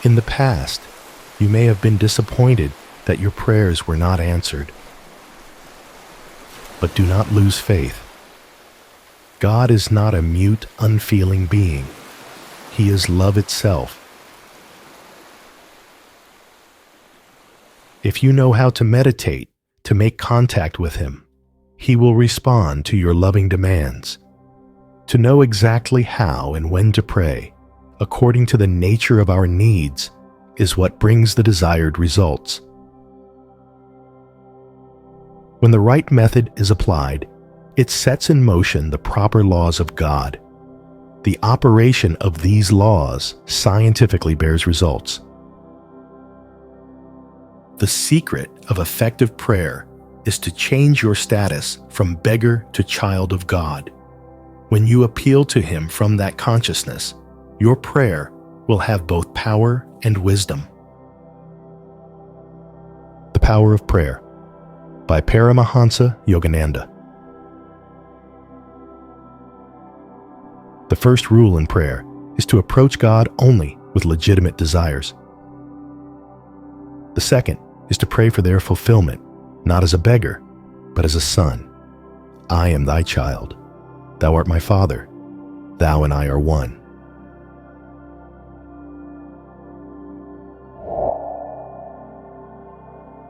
In the past, you may have been disappointed that your prayers were not answered. But do not lose faith. God is not a mute, unfeeling being. He is love itself. If you know how to meditate, to make contact with Him, He will respond to your loving demands. To know exactly how and when to pray, according to the nature of our needs, is what brings the desired results. When the right method is applied, it sets in motion the proper laws of God. The operation of these laws scientifically bears results. The secret of effective prayer is to change your status from beggar to child of God. When you appeal to Him from that consciousness, your prayer will have both power and wisdom. The Power of Prayer by Paramahansa Yogananda. The first rule in prayer is to approach God only with legitimate desires. The second is to pray for their fulfillment, not as a beggar, but as a son. I am thy child. Thou art my father. Thou and I are one.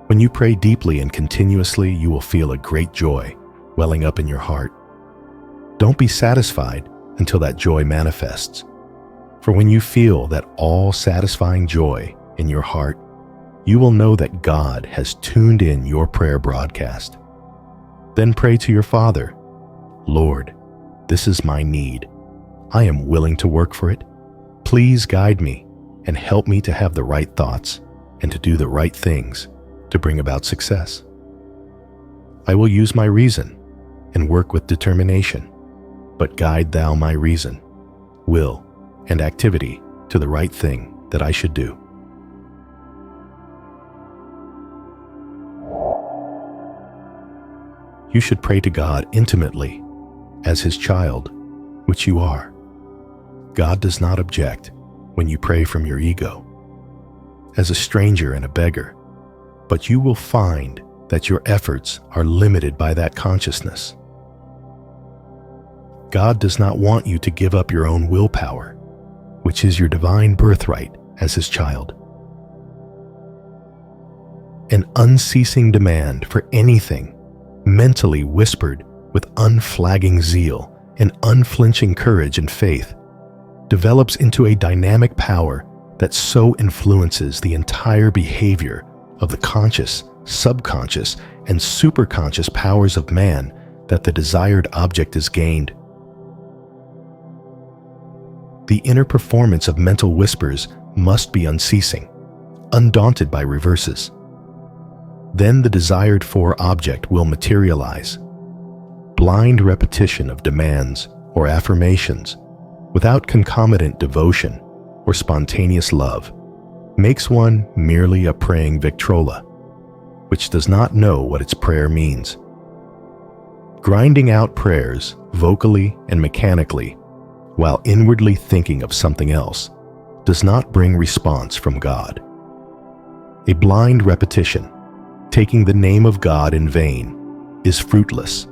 When you pray deeply and continuously, you will feel a great joy welling up in your heart. Don't be satisfied until that joy manifests. For when you feel that all-satisfying joy in your heart, you will know that God has tuned in your prayer broadcast. Then pray to your Father, Lord, this is my need. I am willing to work for it. Please guide me and help me to have the right thoughts and to do the right things to bring about success. I will use my reason and work with determination, but guide thou my reason, will, and activity to the right thing that I should do. You should pray to God intimately as His child, which you are. God does not object when you pray from your ego, as a stranger and a beggar, but you will find that your efforts are limited by that consciousness. God does not want you to give up your own willpower, which is your divine birthright as His child. An unceasing demand for anything, mentally whispered with unflagging zeal and unflinching courage and faith, develops into a dynamic power that so influences the entire behavior of the conscious, subconscious, and superconscious powers of man that the desired object is gained. The inner performance of mental whispers must be unceasing, undaunted by reverses. Then the desired for object will materialize. Blind repetition of demands or affirmations without concomitant devotion or spontaneous love makes one merely a praying Victrola, which does not know what its prayer means. Grinding out prayers vocally and mechanically while inwardly thinking of something else does not bring response from God. A blind repetition, taking the name of God in vain, is fruitless.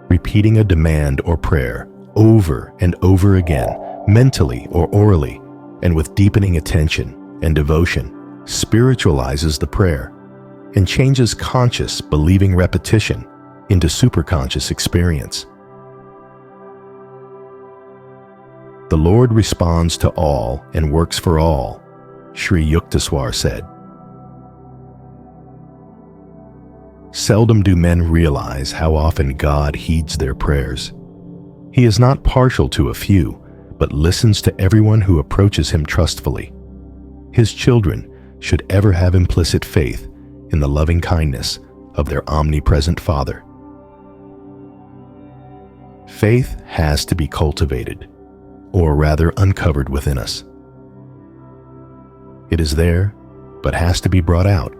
Repeating a demand or prayer over and over again, mentally or orally, and with deepening attention and devotion, spiritualizes the prayer and changes conscious, believing repetition into superconscious experience. The Lord responds to all and works for all, Sri Yukteswar said. Seldom do men realize how often God heeds their prayers. He is not partial to a few, but listens to everyone who approaches Him trustfully. His children should ever have implicit faith in the loving kindness of their omnipresent Father. Faith has to be cultivated, or rather uncovered within us. It is there, but has to be brought out.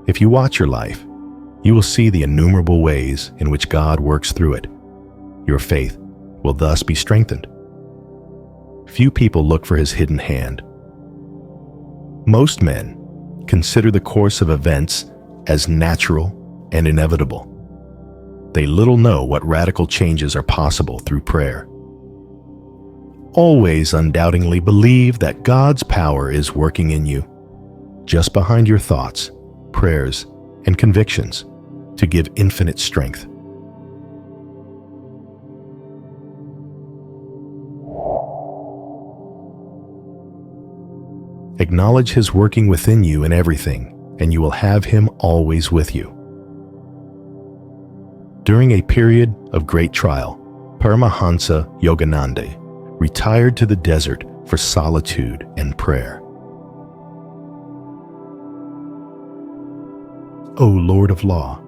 If you watch your life, you will see the innumerable ways in which God works through it. Your faith will thus be strengthened. Few people look for his hidden hand. Most men consider the course of events as natural and inevitable. They little know what radical changes are possible through prayer. Always undoubtingly believe that God's power is working in you, just behind your thoughts, prayers, and convictions, to give infinite strength. Acknowledge His working within you in everything, and you will have Him always with you. During a period of great trial, Paramahansa Yogananda retired to the desert for solitude and prayer. O Lord of Law,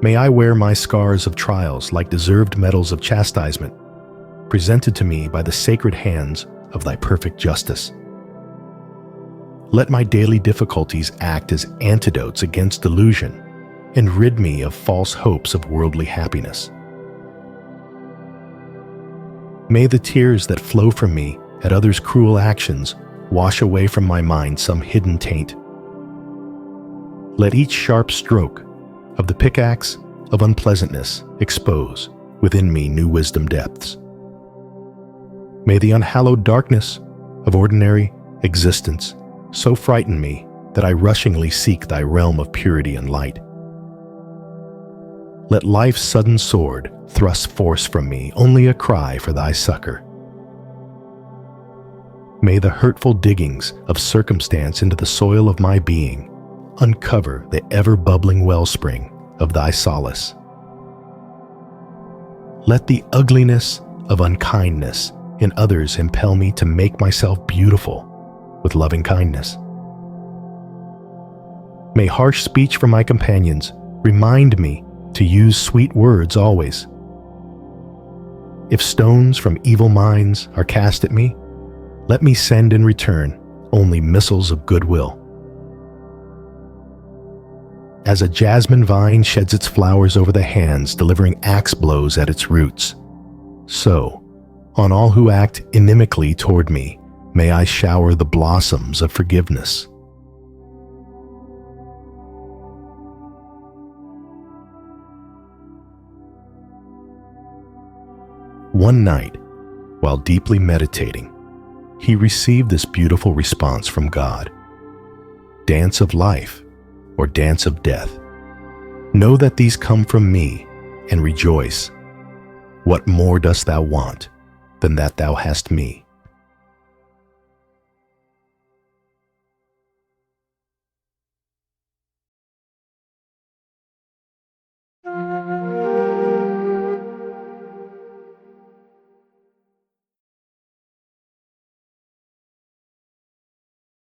may I wear my scars of trials like deserved medals of chastisement, presented to me by the sacred hands of Thy perfect justice. Let my daily difficulties act as antidotes against delusion and rid me of false hopes of worldly happiness. May the tears that flow from me at others' cruel actions wash away from my mind some hidden taint. Let each sharp stroke of the pickaxe of unpleasantness expose within me new wisdom depths. May the unhallowed darkness of ordinary existence so frighten me that I rushingly seek Thy realm of purity and light. Let life's sudden sword thrust force from me only a cry for Thy succor. May the hurtful diggings of circumstance into the soil of my being uncover the ever-bubbling wellspring of Thy solace. Let the ugliness of unkindness in others impel me to make myself beautiful with loving kindness. May harsh speech from my companions remind me to use sweet words always. If stones from evil minds are cast at me, let me send in return only missiles of goodwill. As a jasmine vine sheds its flowers over the hands, delivering axe blows at its roots, so, on all who act inimically toward me, may I shower the blossoms of forgiveness. One night, while deeply meditating, he received this beautiful response from God. Dance of life, or dance of death. Know that these come from me, and rejoice. What more dost thou want than that thou hast me?